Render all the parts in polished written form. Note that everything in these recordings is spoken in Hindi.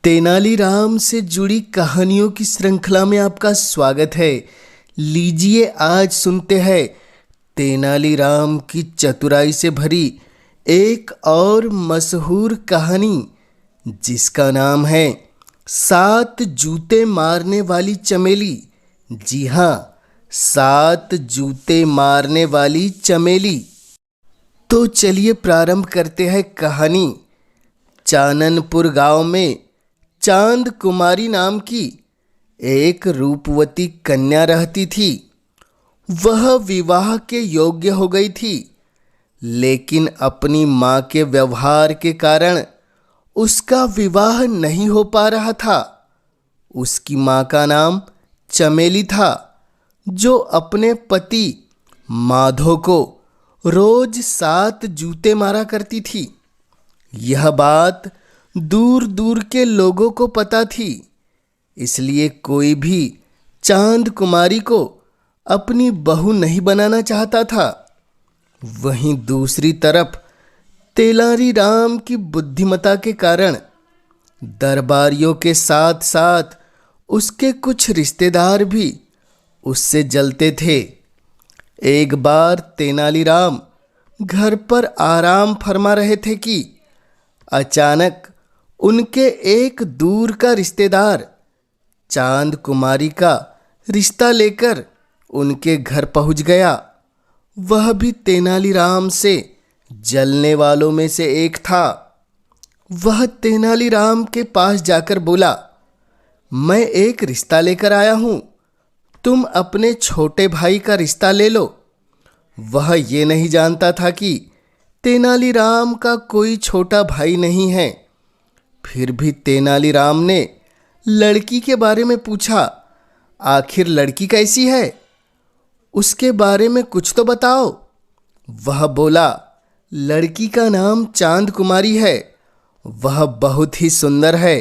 तेनालीराम से जुड़ी कहानियों की श्रृंखला में आपका स्वागत है। लीजिए आज सुनते हैं तेनालीराम की चतुराई से भरी एक और मशहूर कहानी जिसका नाम है 7 जूते मारने वाली चमेली। जी हाँ, 7 जूते मारने वाली चमेली। तो चलिए प्रारंभ करते हैं कहानी। चाननपुर गांव में चांद कुमारी नाम की एक रूपवती कन्या रहती थी। वह विवाह के योग्य हो गई थी, लेकिन अपनी माँ के व्यवहार के कारण उसका विवाह नहीं हो पा रहा था। उसकी माँ का नाम चमेली था, जो अपने पति माधो को रोज 7 जूते मारा करती थी। यह बात दूर दूर के लोगों को पता थी, इसलिए कोई भी चांद कुमारी को अपनी बहू नहीं बनाना चाहता था। वहीं दूसरी तरफ तेलारीराम की बुद्धिमता के कारण दरबारियों के साथ साथ उसके कुछ रिश्तेदार भी उससे जलते थे। एक बार तेनालीराम घर पर आराम फरमा रहे थे कि अचानक उनके एक दूर का रिश्तेदार चांद कुमारी का रिश्ता लेकर उनके घर पहुंच गया। वह भी तेनालीराम से जलने वालों में से एक था। वह तेनालीराम के पास जाकर बोला, मैं एक रिश्ता लेकर आया हूं, तुम अपने छोटे भाई का रिश्ता ले लो। वह ये नहीं जानता था कि तेनालीराम का कोई छोटा भाई नहीं है। फिर भी तेनालीराम ने लड़की के बारे में पूछा, आखिर लड़की कैसी है? उसके बारे में कुछ तो बताओ। वह बोला, लड़की का नाम चांद कुमारी है, वह बहुत ही सुंदर है।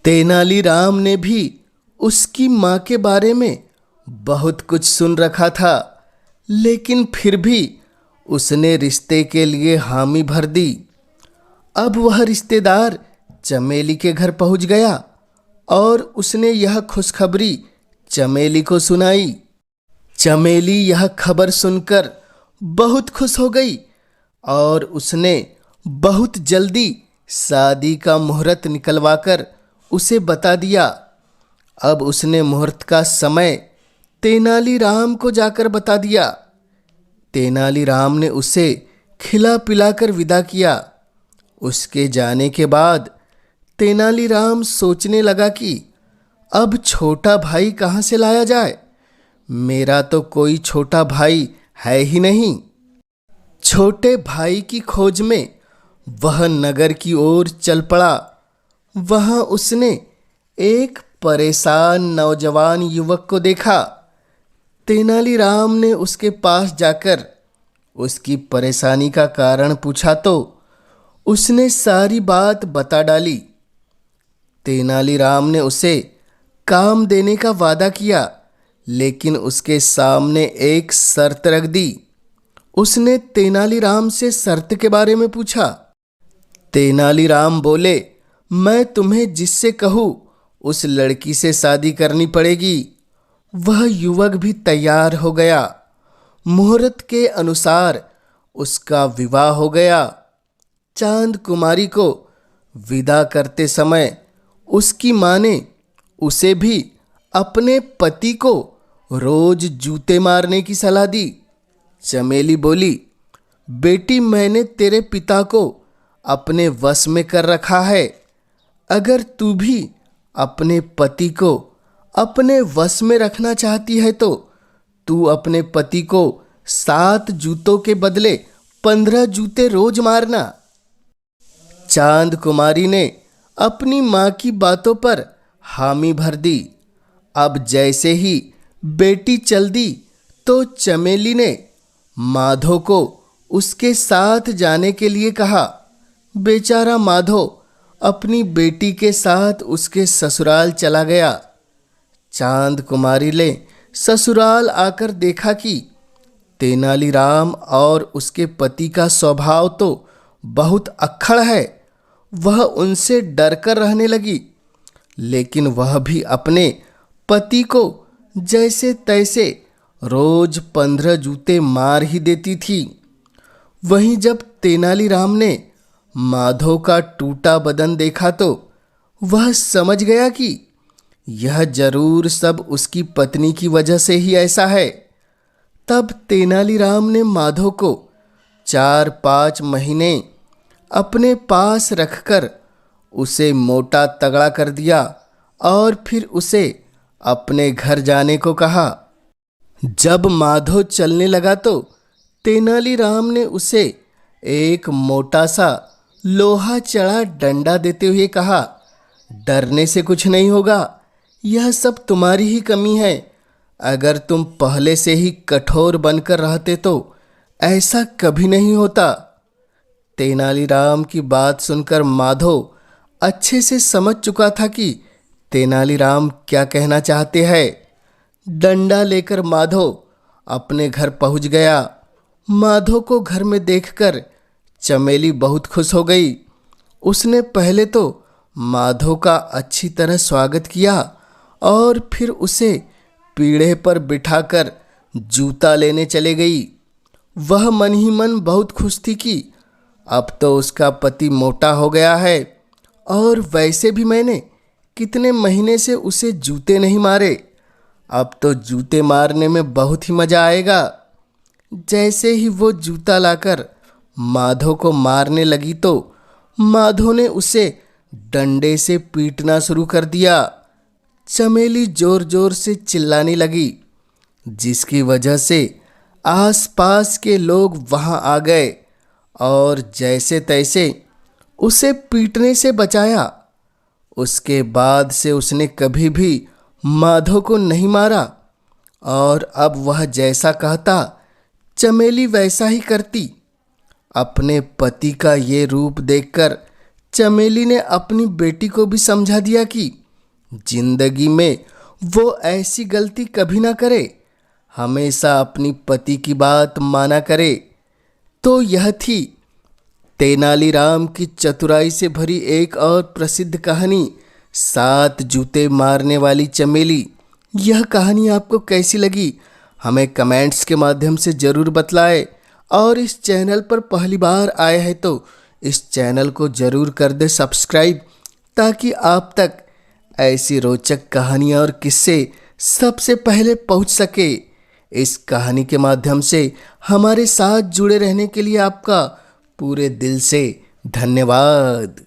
तेनालीराम ने भी उसकी माँ के बारे में बहुत कुछ सुन रखा था, लेकिन फिर भी उसने रिश्ते के लिए हामी भर दी। अब वह रिश्तेदार चमेली के घर पहुंच गया और उसने यह खुशखबरी चमेली को सुनाई। चमेली यह खबर सुनकर बहुत खुश हो गई और उसने बहुत जल्दी शादी का मुहूर्त निकलवाकर उसे बता दिया। अब उसने मुहूर्त का समय तेनालीराम को जाकर बता दिया। तेनालीराम ने उसे खिला पिलाकर विदा किया। उसके जाने के बाद तेनालीराम सोचने लगा कि अब छोटा भाई कहाँ से लाया जाए। मेरा तो कोई छोटा भाई है ही नहीं। छोटे भाई की खोज में वह नगर की ओर चल पड़ा। वहाँ उसने एक परेशान नौजवान युवक को देखा। तेनालीराम ने उसके पास जाकर उसकी परेशानी का कारण पूछा तो उसने सारी बात बता डाली। तेनालीराम ने उसे काम देने का वादा किया, लेकिन उसके सामने एक शर्त रख दी। उसने तेनालीराम से शर्त के बारे में पूछा। तेनालीराम बोले, मैं तुम्हें जिससे कहूँ उस लड़की से शादी करनी पड़ेगी। वह युवक भी तैयार हो गया। मुहूर्त के अनुसार उसका विवाह हो गया। चांद कुमारी को विदा करते समय उसकी माँ ने उसे भी अपने पति को रोज जूते मारने की सलाह दी। चमेली बोली, बेटी, मैंने तेरे पिता को अपने वश में कर रखा है। अगर तू भी अपने पति को अपने वश में रखना चाहती है तो तू अपने पति को 7 जूतों के बदले 15 जूते रोज मारना। चांद कुमारी ने अपनी माँ की बातों पर हामी भर दी। अब जैसे ही बेटी चल दी तो चमेली ने माधो को उसके साथ जाने के लिए कहा। बेचारा माधो अपनी बेटी के साथ उसके ससुराल चला गया। चांद कुमारी ने ससुराल आकर देखा कि तेनालीराम और उसके पति का स्वभाव तो बहुत अक्खड़ है। वह उनसे डरकर रहने लगी, लेकिन वह भी अपने पति को जैसे तैसे रोज 15 जूते मार ही देती थी। वहीं जब तेनालीराम ने माधव का टूटा बदन देखा तो वह समझ गया कि यह जरूर सब उसकी पत्नी की वजह से ही ऐसा है। तब तेनालीराम ने माधव को 4-5 महीने अपने पास रखकर उसे मोटा तगड़ा कर दिया और फिर उसे अपने घर जाने को कहा। जब माधव चलने लगा तो तेनालीराम ने उसे एक मोटा सा लोहा चढ़ा डंडा देते हुए कहा, डरने से कुछ नहीं होगा, यह सब तुम्हारी ही कमी है। अगर तुम पहले से ही कठोर बनकर रहते तो ऐसा कभी नहीं होता। तेनालीराम की बात सुनकर माधव अच्छे से समझ चुका था कि तेनालीराम क्या कहना चाहते हैं। डंडा लेकर माधव अपने घर पहुंच गया। माधव को घर में देखकर चमेली बहुत खुश हो गई। उसने पहले तो माधव का अच्छी तरह स्वागत किया और फिर उसे पीढ़े पर बिठाकर जूता लेने चले गई। वह मन ही मन बहुत खुश थी कि अब तो उसका पति मोटा हो गया है और वैसे भी मैंने कितने महीने से उसे जूते नहीं मारे। अब तो जूते मारने में बहुत ही मज़ा आएगा। जैसे ही वो जूता लाकर माधव को मारने लगी तो माधव ने उसे डंडे से पीटना शुरू कर दिया। चमेली जोर जोर से चिल्लाने लगी, जिसकी वजह से आसपास के लोग वहां आ गए और जैसे तैसे उसे पीटने से बचाया। उसके बाद से उसने कभी भी माधव को नहीं मारा और अब वह जैसा कहता चमेली वैसा ही करती। अपने पति का ये रूप देखकर चमेली ने अपनी बेटी को भी समझा दिया कि जिंदगी में वो ऐसी गलती कभी ना करे, हमेशा अपनी पति की बात माना करे। तो यह थी तेनालीराम की चतुराई से भरी एक और प्रसिद्ध कहानी, 7 जूते मारने वाली चमेली। यह कहानी आपको कैसी लगी हमें कमेंट्स के माध्यम से ज़रूर बतलाएं और इस चैनल पर पहली बार आए हैं तो इस चैनल को ज़रूर कर दे सब्सक्राइब, ताकि आप तक ऐसी रोचक कहानियाँ और किस्से सबसे पहले पहुंच सके। इस कहानी के माध्यम से हमारे साथ जुड़े रहने के लिए आपका पूरे दिल से धन्यवाद।